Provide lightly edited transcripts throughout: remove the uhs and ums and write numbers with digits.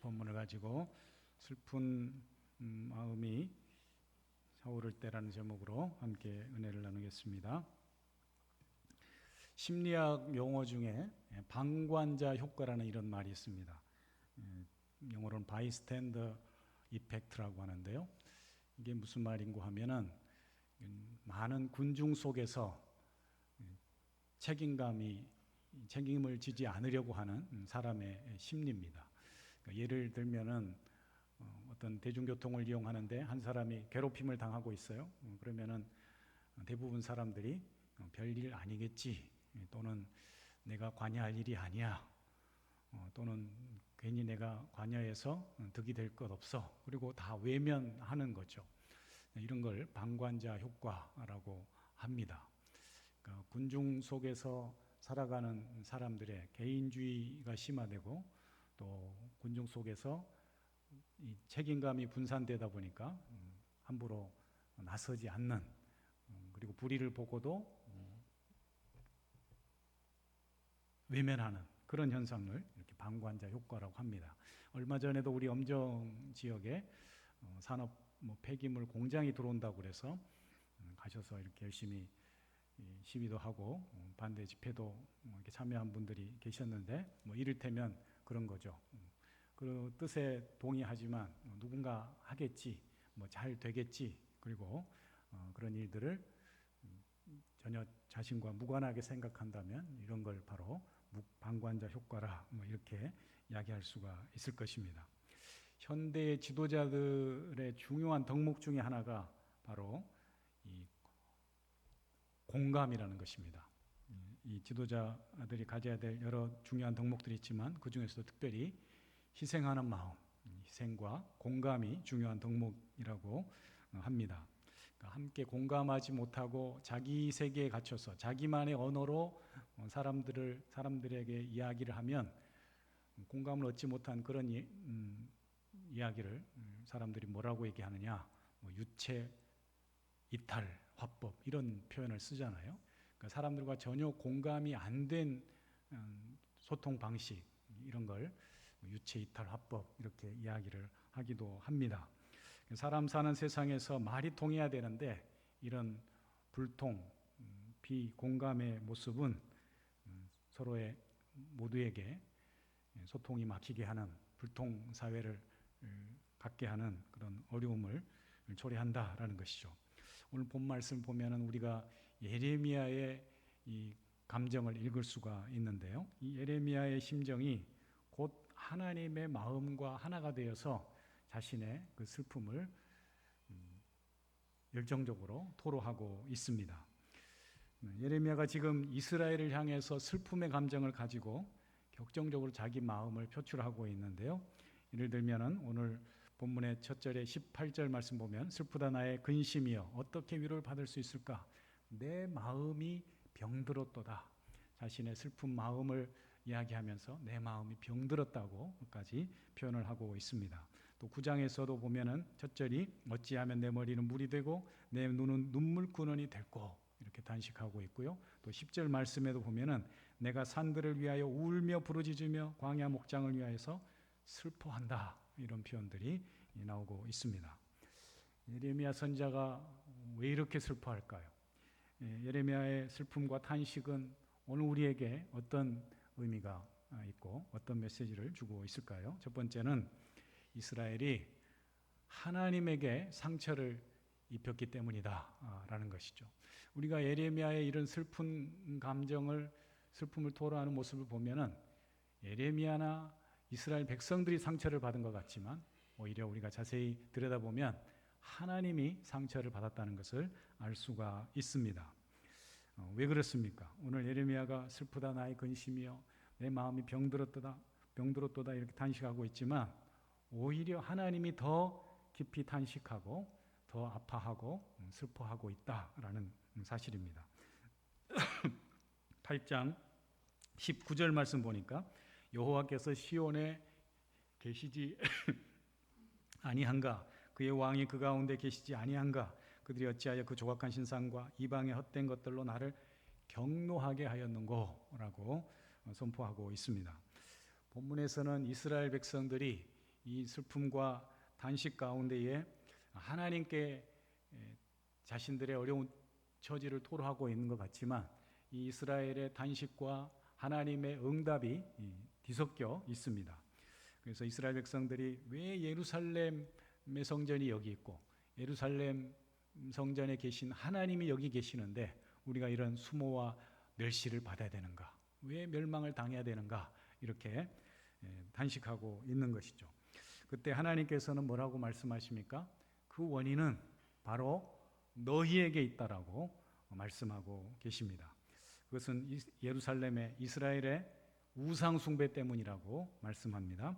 본문을 가지고 슬픈 마음이 차오를 때라는 제목으로 함께 은혜를 나누겠습니다. 심리학 용어 중에 방관자 효과라는 이런 말이 있습니다. 영어로는 bystander effect라고 하는데요. 이게 무슨 말인고 하면은 많은 군중 속에서 책임을 지지 않으려고 하는 사람의 심리입니다. 그러니까 예를 들면은 어떤 대중교통을 이용하는데 한 사람이 괴롭힘을 당하고 있어요. 그러면은 대부분 사람들이 별일 아니겠지, 또는 내가 관여할 일이 아니야, 또는 괜히 내가 관여해서 득이 될 것 없어, 그리고 다 외면하는 거죠. 이런 걸 방관자 효과라고 합니다. 그러니까 군중 속에서 살아가는 사람들의 개인주의가 심화되고, 또 군중 속에서 이 책임감이 분산되다 보니까 함부로 나서지 않는, 그리고 불의를 보고도 외면하는 그런 현상을 이렇게 방관자 효과라고 합니다. 얼마 전에도 우리 엄정 지역에 산업 폐기물 공장이 들어온다고 그래서 가셔서 이렇게 열심히 시위도 하고 반대 집회도 이렇게 참여한 분들이 계셨는데, 이를테면 그런 거죠. 그 뜻에 동의하지만 누군가 하겠지, 잘 되겠지, 그리고 그런 일들을 전혀 자신과 무관하게 생각한다면 이런 걸 바로 방관자 효과라, 이렇게 이야기할 수가 있을 것입니다. 현대 지도자들의 중요한 덕목 중에 하나가 바로 이 공감이라는 것입니다. 이 지도자들이 가져야 될 여러 중요한 덕목들이 있지만 그 중에서도 특별히 희생하는 마음, 희생과 공감이 중요한 덕목이라고 합니다. 그러니까 함께 공감하지 못하고 자기 세계에 갇혀서 자기만의 언어로 사람들에게 이야기를 하면 공감을 얻지 못한 그런 이야기를 사람들이 뭐라고 얘기하느냐, 유체 이탈 화법, 이런 표현을 쓰잖아요. 그러니까 사람들과 전혀 공감이 안 된 소통 방식, 이런 걸 유체 이탈 화법, 이렇게 이야기를 하기도 합니다. 사람 사는 세상에서 말이 통해야 되는데 이런 불통, 비공감의 모습은 서로의 모두에게 소통이 막히게 하는, 불통 사회를 갖게 하는 그런 어려움을 초래한다라는 것이죠. 오늘 본 말씀 보면은 우리가 예레미야의 이 감정을 읽을 수가 있는데요. 이 예레미야의 심정이 곧 하나님의 마음과 하나가 되어서 자신의 그 슬픔을 열정적으로 토로하고 있습니다. 예레미야가 지금 이스라엘을 향해서 슬픔의 감정을 가지고 격정적으로 자기 마음을 표출하고 있는데요. 예를 들면은 오늘 본문의 첫 절에 18절 말씀 보면, 슬프다 나의 근심이여 어떻게 위로를 받을 수 있을까, 내 마음이 병들었도다. 자신의 슬픈 마음을 이야기하면서 내 마음이 병들었다고까지 표현을 하고 있습니다. 또 9장에서도 보면은 첫 절이 어찌하면 내 머리는 물이 되고 내 눈은 눈물구멍이 될꼬, 이렇게 단식하고 있고요. 또 10절 말씀에도 보면은 내가 산들을 위하여 울며 부르짖으며 광야 목장을 위하여서 슬퍼한다, 이런 표현들이 나오고 있습니다. 예레미야 선지자가 왜 이렇게 슬퍼할까요? 예레미야의 슬픔과 탄식은 오늘 우리에게 어떤 의미가 있고 어떤 메시지를 주고 있을까요? 첫 번째는 이스라엘이 하나님에게 상처를 입혔기 때문이다 라는 것이죠. 우리가 예레미야의 이런 슬픔을 토로하는 모습을 보면은 예레미야나 이스라엘 백성들이 상처를 받은 것 같지만, 오히려 우리가 자세히 들여다보면 하나님이 상처를 받았다는 것을 알 수가 있습니다. 왜 그렇습니까? 오늘 예레미야가 슬프다 나의 근심이여 내 마음이 병들었도다 이렇게 탄식하고 있지만, 오히려 하나님이 더 깊이 탄식하고 더 아파하고 슬퍼하고 있다라는 사실입니다. 8장 19절 말씀 보니까 여호와께서 시온에 계시지 아니한가, 그의 왕이 그 가운데 계시지 아니한가, 그들이 어찌하여 그 조각한 신상과 이방의 헛된 것들로 나를 경노하게 하였는고 라고 선포하고 있습니다. 본문에서는 이스라엘 백성들이 이 슬픔과 단식 가운데에 하나님께 자신들의 어려운 처지를 토로하고 있는 것 같지만 이 이스라엘의 단식과 하나님의 응답이 뒤섞여 있습니다. 그래서 이스라엘 백성들이 왜 예루살렘의 성전이 여기 있고 예루살렘 성전에 계신 하나님이 여기 계시는데 우리가 이런 수모와 멸시를 받아야 되는가? 왜 멸망을 당해야 되는가? 이렇게 단식하고 있는 것이죠. 그때 하나님께서는 뭐라고 말씀하십니까? 그 원인은 바로 너희에게 있다라고 말씀하고 계십니다. 그것은 예루살렘의 이스라엘의 우상 숭배 때문이라고 말씀합니다.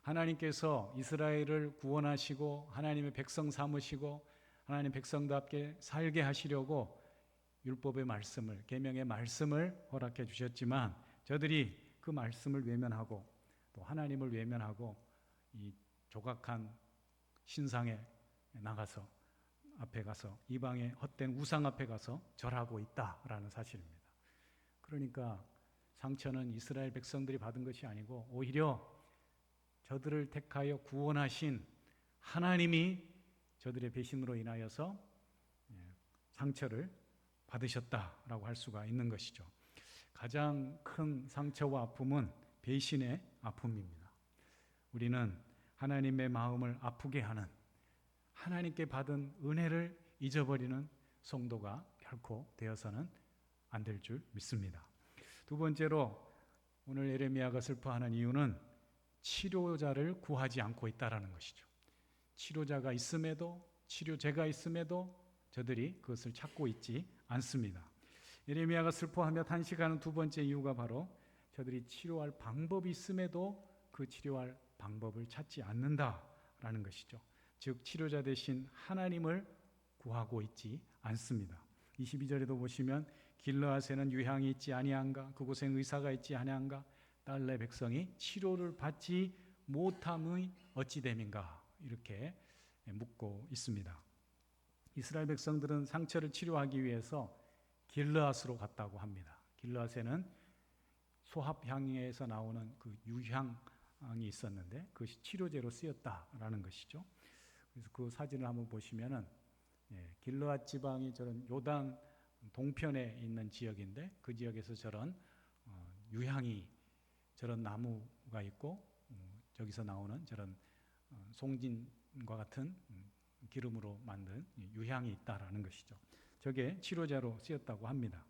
하나님께서 이스라엘을 구원하시고 하나님의 백성 삼으시고 하나님 백성답게 살게 하시려고 율법의 말씀을, 계명의 말씀을 허락해 주셨지만 저들이 그 말씀을 외면하고 또 하나님을 외면하고 이 조각한 신상에 나가서 앞에 가서 이방의 헛된 우상 앞에 가서 절하고 있다라는 사실입니다. 그러니까 상처는 이스라엘 백성들이 받은 것이 아니고 오히려 저들을 택하여 구원하신 하나님이 저들의 배신으로 인하여서 상처를 받으셨다라고 할 수가 있는 것이죠. 가장 큰 상처와 아픔은 배신의 아픔입니다. 우리는 하나님의 마음을 아프게 하는 하나님께 받은 은혜를 잊어버리는 성도가 결코 되어서는 안 될 줄 믿습니다. 두 번째로 오늘 예레미야가 슬퍼하는 이유는 치료자를 구하지 않고 있다라는 것이죠. 치료자가 있음에도 치료제가 있음에도 저들이 그것을 찾고 있지 않습니다. 예레미야가 슬퍼하며 탄식하는 두 번째 이유가 바로 저들이 치료할 방법이 있음에도 그 치료할 방법을 찾지 않는다라는 것이죠. 즉 치료자 대신 하나님을 구하고 있지 않습니다. 22절에도 보시면 길르앗에는 유향이 있지 아니한가 그곳엔 의사가 있지 아니한가 딸내 백성이 치료를 받지 못함의 어찌 됨인가 이렇게 묻고 있습니다. 이스라엘 백성들은 상처를 치료하기 위해서 길르앗으로 갔다고 합니다. 길르앗에는 소합향에서 나오는 그 유향이 있었는데 그것이 치료제로 쓰였다라는 것이죠. 그래서 그 사진을 한번 보시면은 길르앗 지방이 저런 요단 동편에 있는 지역인데 그 지역에서 저런 유향이 저런 나무가 있고 저기서 나오는 저런 송진과 같은 기름으로 만든 유향이 있다라는 것이죠. 저게 치료제로 쓰였다고 합니다.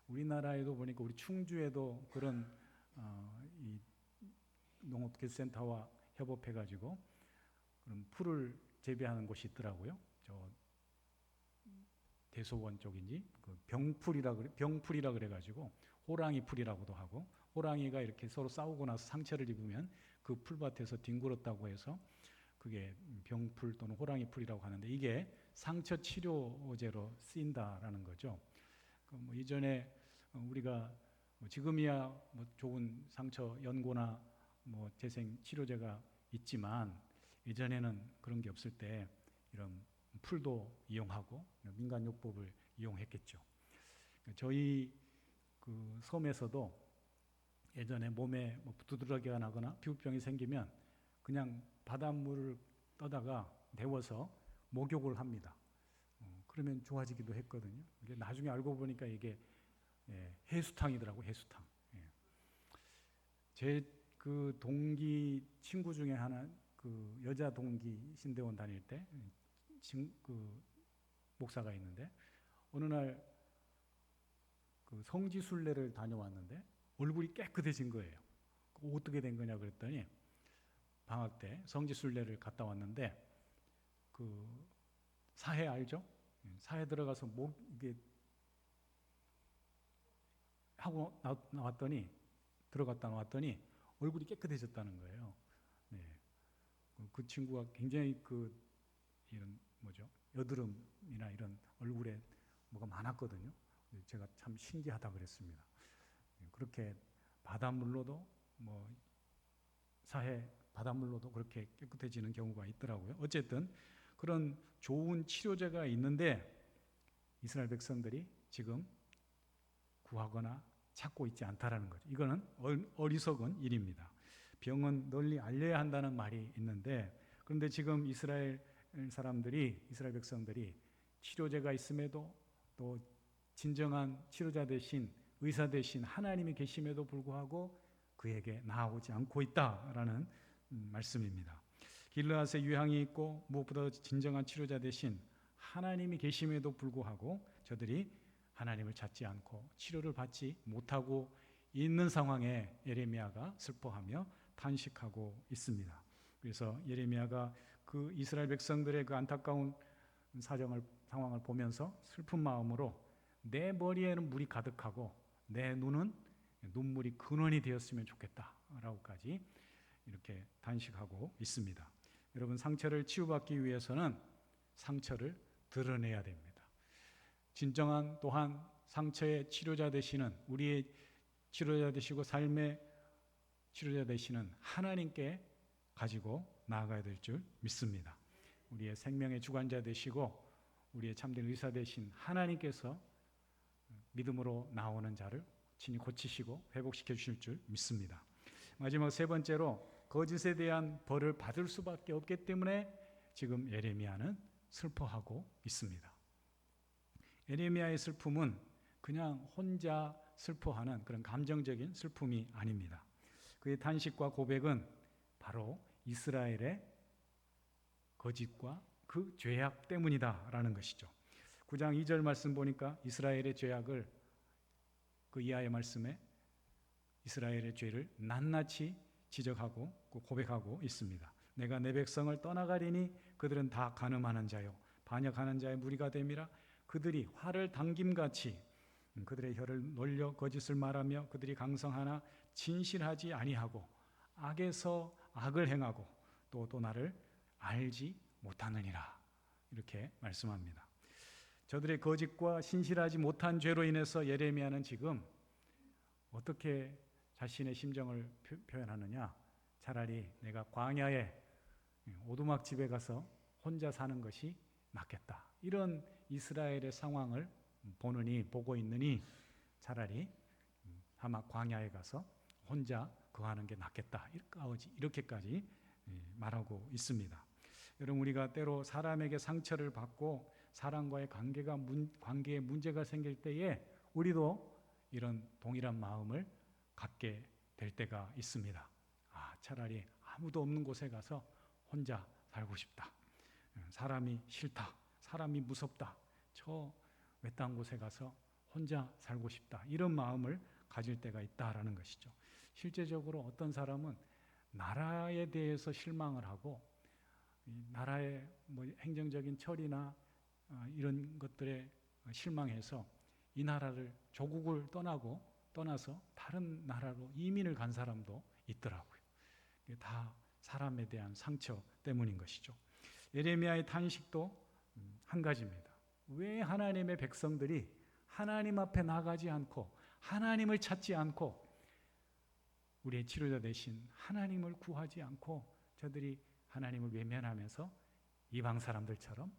우리나라에도 보니까 우리 충주에도 그런 이 농업기술센터와 협업해가지고 그런 풀을 재배하는 곳이 있더라고요. 저 대소원 쪽인지 그 병풀이라 그래가지고 호랑이 풀이라고도 하고 호랑이가 이렇게 서로 싸우고 나서 상처를 입으면 그 풀밭에서 뒹굴었다고 해서 그게 병풀 또는 호랑이 풀이라고 하는데 이게 상처 치료제로 쓰인다라는 거죠. 뭐 이전에 우리가 지금이야 뭐 좋은 상처 연고나 뭐 재생 치료제가 있지만 예전에는 그런 게 없을 때 이런 풀도 이용하고 민간요법을 이용했겠죠. 저희 그 섬에서도 예전에 몸에 뭐 두드러기가 나거나 피부병이 생기면 그냥 바닷물을 떠다가 데워서 목욕을 합니다. 그러면 좋아지기도 했거든요. 나중에 알고 보니까 이게 해수탕이더라고 해수탕. 제 그 동기 친구 중에 하나 그 여자 동기 신대원 다닐 때 그 목사가 있는데 어느 날 그 성지순례를 다녀왔는데 얼굴이 깨끗해진 거예요. 어떻게 된 거냐 그랬더니 방학 때 성지순례를 갔다 왔는데 그 사해 알죠? 사해 들어가서 이게 하고 나왔더니 들어갔다 나왔더니 얼굴이 깨끗해졌다는 거예요. 네. 그 친구가 굉장히 이런 뭐죠? 여드름이나 이런 얼굴에 뭐가 많았거든요. 제가 참 신기하다 그랬습니다. 그렇게 바닷물로도 뭐 사해 바닷물로도 그렇게 깨끗해지는 경우가 있더라고요. 어쨌든 그런 좋은 치료제가 있는데 이스라엘 백성들이 지금 구하거나 찾고 있지 않다라는 거죠. 이거는 어리석은 일입니다. 병은 널리 알려야 한다는 말이 있는데, 그런데 지금 이스라엘 백성들이 치료제가 있음에도 또 진정한 치료자 대신 의사 대신 하나님이 계심에도 불구하고 그에게 나아오지 않고 있다라는 말씀입니다. 길르앗에 유향이 있고 무엇보다 진정한 치료자 대신 하나님이 계심에도 불구하고 저들이 하나님을 찾지 않고 치료를 받지 못하고 있는 상황에 예레미야가 슬퍼하며 탄식하고 있습니다. 그래서 예레미야가 그 이스라엘 백성들의 그 안타까운 상황을 보면서 슬픈 마음으로 내 머리에는 물이 가득하고 내 눈은 눈물이 근원이 되었으면 좋겠다라고까지 이렇게 단식하고 있습니다. 여러분, 상처를 치유받기 위해서는 상처를 드러내야 됩니다. 진정한 또한 상처의 치료자 되시는, 우리의 치료자 되시고 삶의 치료자 되시는 하나님께 가지고 나아가야 될 줄 믿습니다. 우리의 생명의 주관자 되시고 우리의 참된 의사 되신 하나님께서 믿음으로 나오는 자를 친히 고치시고 회복시켜 주실 줄 믿습니다. 마지막 세 번째로, 거짓에 대한 벌을 받을 수밖에 없기 때문에 지금 예레미야는 슬퍼하고 있습니다. 예레미야의 슬픔은 그냥 혼자 슬퍼하는 그런 감정적인 슬픔이 아닙니다. 그의 탄식과 고백은 바로 이스라엘의 거짓과 그 죄악 때문이다라는 것이죠. 9장 2절 말씀 보니까 이스라엘의 죄악을, 그 이하의 말씀에 이스라엘의 죄를 낱낱이 지적하고 고백하고 있습니다. 내가 내 백성을 떠나가리니 그들은 다 간음하는 자요 반역하는 자의 무리가 됨이라. 그들이 활을 당김같이 그들의 혀를 놀려 거짓을 말하며 그들이 강성하나 진실하지 아니하고 악에서 악을 행하고 또 나를 알지 못하느니라. 이렇게 말씀합니다. 저들의 거짓과 신실하지 못한 죄로 인해서 예레미야는 지금 어떻게 자신의 심정을 표현하느냐? 차라리 내가 광야에 오두막집에 가서 혼자 사는 것이 낫겠다. 이런 이스라엘의 상황을 보고 있느니 차라리 아마 광야에 가서 혼자 거하는 게 낫겠다. 이렇게까지 말하고 있습니다. 여러분, 우리가 때로 사람에게 상처를 받고 사람과의 관계에 문제가 생길 때에 우리도 이런 동일한 마음을 갖게 될 때가 있습니다. 차라리 아무도 없는 곳에 가서 혼자 살고 싶다. 사람이 싫다. 사람이 무섭다. 저 외딴 곳에 가서 혼자 살고 싶다. 이런 마음을 가질 때가 있다라는 것이죠. 실제적으로 어떤 사람은 나라에 대해서 실망을 하고 나라의 행정적인 처리나 이런 것들에 실망해서 이 나라를, 조국을 떠나서 다른 나라로 이민을 간 사람도 있더라고요. 이게 다 사람에 대한 상처 때문인 것이죠. 예레미야의 탄식도 한 가지입니다. 왜 하나님의 백성들이 하나님 앞에 나가지 않고 하나님을 찾지 않고 우리의 치료자 되신 하나님을 구하지 않고 저들이 하나님을 외면하면서 이방 사람들처럼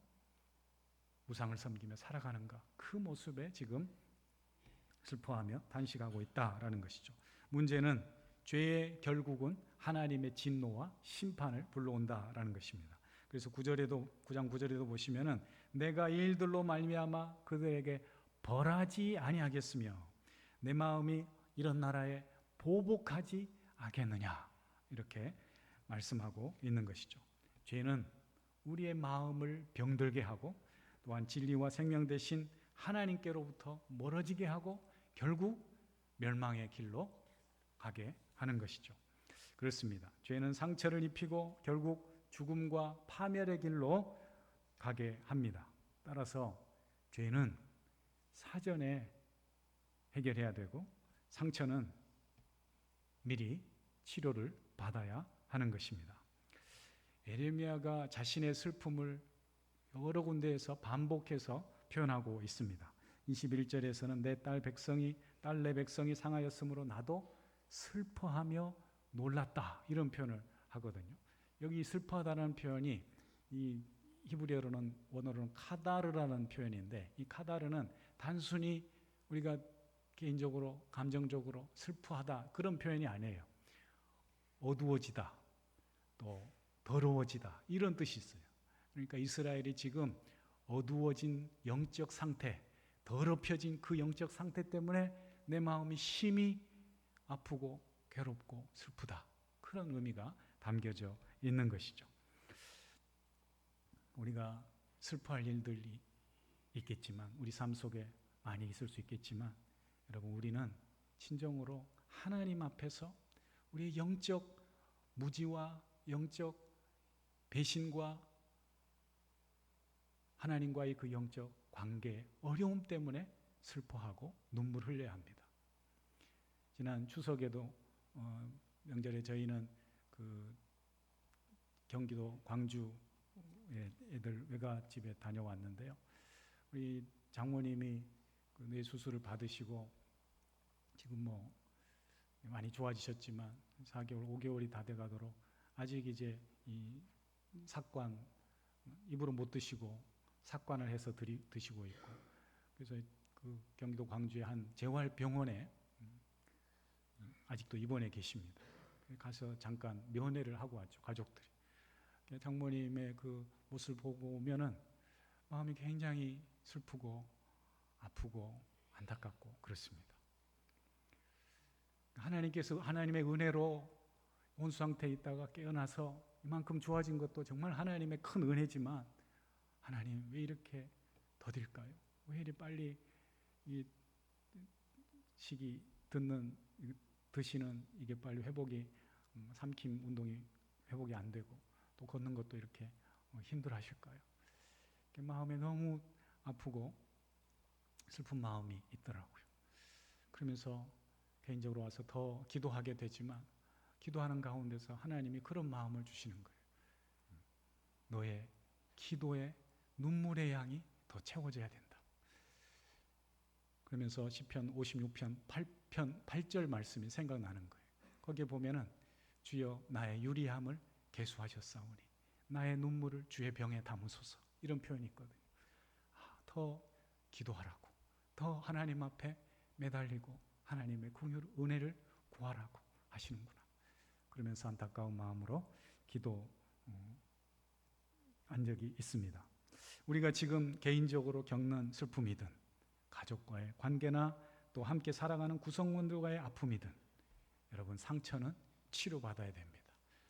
우상을 섬기며 살아가는가? 그 모습에 지금 슬퍼하며 단식하고 있다라는 것이죠. 문제는 죄의 결국은 하나님의 진노와 심판을 불러온다라는 것입니다. 그래서 9장 9절에도 보시면은 내가 이 일들로 말미암아 그들에게 벌하지 아니하겠으며 내 마음이 이런 나라에 보복하지 않겠느냐, 이렇게 말씀하고 있는 것이죠. 죄는 우리의 마음을 병들게 하고 또한 진리와 생명 대신 하나님께로부터 멀어지게 하고 결국 멸망의 길로 가게 하는 것이죠. 그렇습니다. 죄는 상처를 입히고 결국 죽음과 파멸의 길로 가게 합니다. 따라서 죄는 사전에 해결해야 되고 상처는 미리 치료를 받아야 하는 것입니다. 예레미야가 자신의 슬픔을 여러 군데에서 반복해서 표현하고 있습니다. 21절에서는 내 딸 내 백성이 상하였으므로 나도 슬퍼하며 놀랐다, 이런 표현을 하거든요. 여기 슬퍼하다는 표현이 이 히브리어로는 원어로는 카다르라는 표현인데, 이 카다르는 단순히 우리가 개인적으로 감정적으로 슬퍼하다 그런 표현이 아니에요. 어두워지다, 또 더러워지다 이런 뜻이 있어요. 그러니까 이스라엘이 지금 어두워진 영적 상태, 더럽혀진 그 영적 상태 때문에 내 마음이 심히 아프고 괴롭고 슬프다. 그런 의미가 담겨져 있는 것이죠. 우리가 슬퍼할 일들이 있겠지만, 우리 삶 속에 많이 있을 수 있겠지만, 여러분, 우리는 진정으로 하나님 앞에서 우리의 영적 무지와 영적 배신과 하나님과의 그 영적 관계 어려움 때문에 슬퍼하고 눈물 흘려야 합니다. 지난 추석에도 명절에 저희는 그 경기도 광주 애들 외갓집에 다녀왔는데요. 우리 장모님이 그 뇌 수술을 받으시고 지금 뭐 많이 좋아지셨지만 4개월, 5개월이 다 돼가도록 아직 이제 이 삭관 입으로 못 드시고 삭관을 해서 드시고 있고, 그래서 그 경기도 광주의 한 재활병원에 아직도 입원해 계십니다. 가서 잠깐 면회를 하고 왔죠, 가족들이. 장모님의 그 모습을 보고 오면은 마음이 굉장히 슬프고 아프고 안타깝고 그렇습니다. 하나님께서 하나님의 은혜로 온수 상태에 있다가 깨어나서 이만큼 좋아진 것도 정말 하나님의 큰 은혜지만, 하나님 왜 이렇게 더딜까요? 왜 이리 빨리 이 식이 드시는 이게 빨리 회복이, 삼킴 운동이 회복이 안 되고 또 걷는 것도 이렇게 힘들어 하실까요? 마음에 너무 아프고 슬픈 마음이 있더라고요. 그러면서 개인적으로 와서 더 기도하게 되지만, 기도하는 가운데서 하나님이 그런 마음을 주시는 거예요. 너의 기도의 눈물의 양이 더 채워져야 된다. 그러면서 시편 56편 8절 말씀이 생각나는 거예요. 거기에 보면은 주여 나의 유리함을 계수하셨사오니 나의 눈물을 주의 병에 담으소서, 이런 표현이 있거든요. 더 기도하라고, 더 하나님 앞에 매달리고 하나님의 긍휼 은혜를 구하라고 하시는구나. 그러면서 안타까운 마음으로 기도한 적이 있습니다. 우리가 지금 개인적으로 겪는 슬픔이든 가족과의 관계나 또 함께 살아가는 구성원들과의 아픔이든, 여러분, 상처는 치료받아야 됩니다.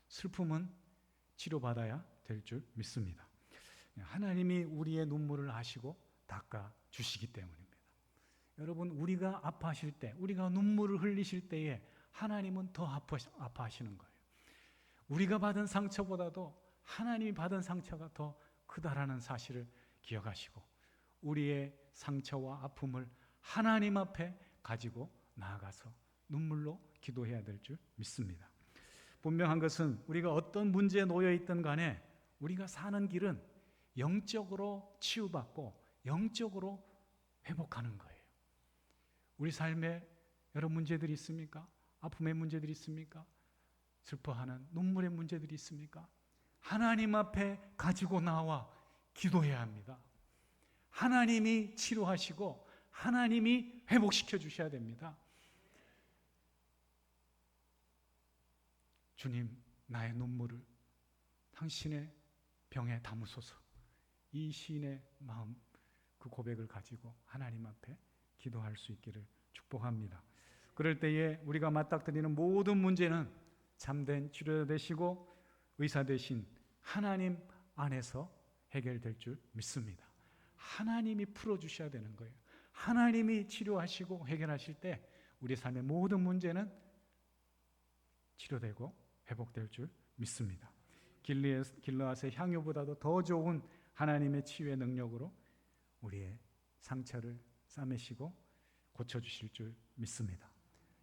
슬픔은 치료받아야 될 줄 믿습니다. 하나님이 우리의 눈물을 아시고 닦아 주시기 때문입니다. 여러분, 우리가 아파하실 때, 우리가 눈물을 흘리실 때에 하나님은 더 아파하시는 거예요. 우리가 받은 상처보다도 하나님이 받은 상처가 더 크다라는 사실을 기억하시고, 우리의 상처와 아픔을 하나님 앞에 가지고 나아가서 눈물로 기도해야 될 줄 믿습니다. 분명한 것은 우리가 어떤 문제에 놓여 있든 간에 우리가 사는 길은 영적으로 치유받고 영적으로 회복하는 거예요. 우리 삶에 여러 문제들이 있습니까? 아픔의 문제들이 있습니까? 슬퍼하는 눈물의 문제들이 있습니까? 하나님 앞에 가지고 나와 기도해야 합니다. 하나님이 치료하시고 하나님이 회복시켜 주셔야 됩니다. 주님, 나의 눈물을 당신의 병에 담으소서. 이 시인의 마음, 그 고백을 가지고 하나님 앞에 기도할 수 있기를 축복합니다. 그럴 때에 우리가 맞닥뜨리는 모든 문제는 참된 치료자 되시고 의사 되신 하나님 안에서 해결될 줄 믿습니다. 하나님이 풀어주셔야 되는 거예요. 하나님이 치료하시고 해결하실 때 우리 삶의 모든 문제는 치료되고 회복될 줄 믿습니다. 길르앗의 향유보다도 더 좋은 하나님의 치유의 능력으로 우리의 상처를 싸매시고 고쳐주실 줄 믿습니다.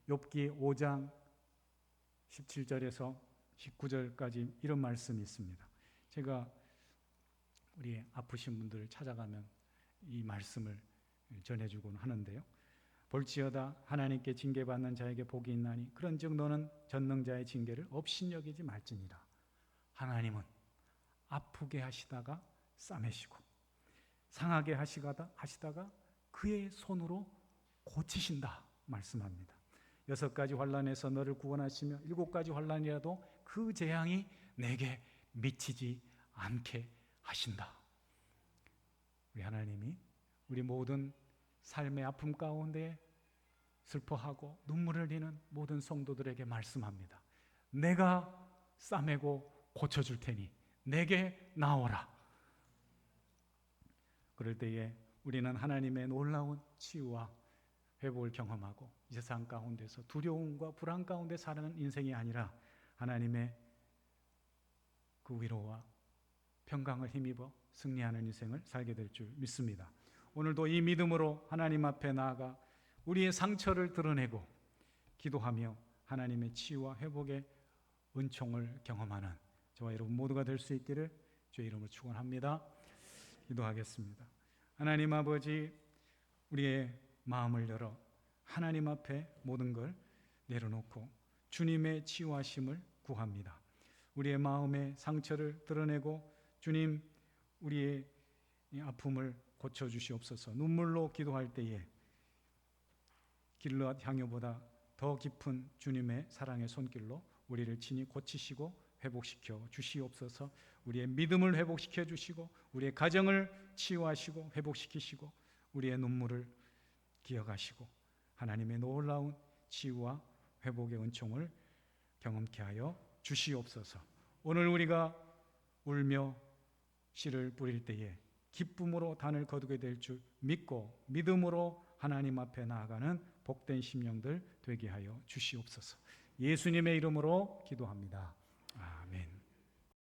욥기 5장 17절에서 19절까지 이런 말씀이 있습니다. 제가 우리 아프신 분들을 찾아가면 이 말씀을 전해주곤 하는데요. 볼지어다 하나님께 징계받는 자에게 복이 있나니 그런즉 너는 전능자의 징계를 업신여기지 말지니라. 하나님은 아프게 하시다가 싸매시고 상하게 하시다가 그의 손으로 고치신다 말씀합니다. 6가지 환난에서 너를 구원하시며 7가지 환난이라도 그 재앙이 내게 미치지 않게 하신다. 우리 하나님이 우리 모든 삶의 아픔 가운데 슬퍼하고 눈물을 흘리는 모든 성도들에게 말씀합니다. 내가 싸매고 고쳐줄 테니 내게 나오라. 그럴 때에 우리는 하나님의 놀라운 치유와 회복을 경험하고 이 세상 가운데서 두려움과 불안 가운데 사는 인생이 아니라 하나님의 그 위로와 평강을 힘입어 승리하는 인생을 살게 될 줄 믿습니다. 오늘도 이 믿음으로 하나님 앞에 나아가 우리의 상처를 드러내고 기도하며 하나님의 치유와 회복의 은총을 경험하는 저와 여러분 모두가 될 수 있기를 주의 이름으로 축원합니다. 기도하겠습니다. 하나님 아버지, 우리의 마음을 열어 하나님 앞에 모든 걸 내려놓고 주님의 치유하심을 구합니다. 우리의 마음의 상처를 드러내고 주님, 우리의 아픔을 고쳐주시옵소서. 눈물로 기도할 때에 길르앗 향유보다 더 깊은 주님의 사랑의 손길로 우리를 친히 고치시고 회복시켜 주시옵소서. 우리의 믿음을 회복시켜 주시고 우리의 가정을 치유하시고 회복시키시고 우리의 눈물을 기억하시고 하나님의 놀라운 치유와 회복의 은총을 경험케 하여 주시옵소서. 오늘 우리가 울며 씨를 뿌릴 때에 기쁨으로 단을 거두게 될 줄 믿고 믿음으로 하나님 앞에 나아가는 복된 심령들 되게 하여 주시옵소서. 예수님의 이름으로 기도합니다. 아멘.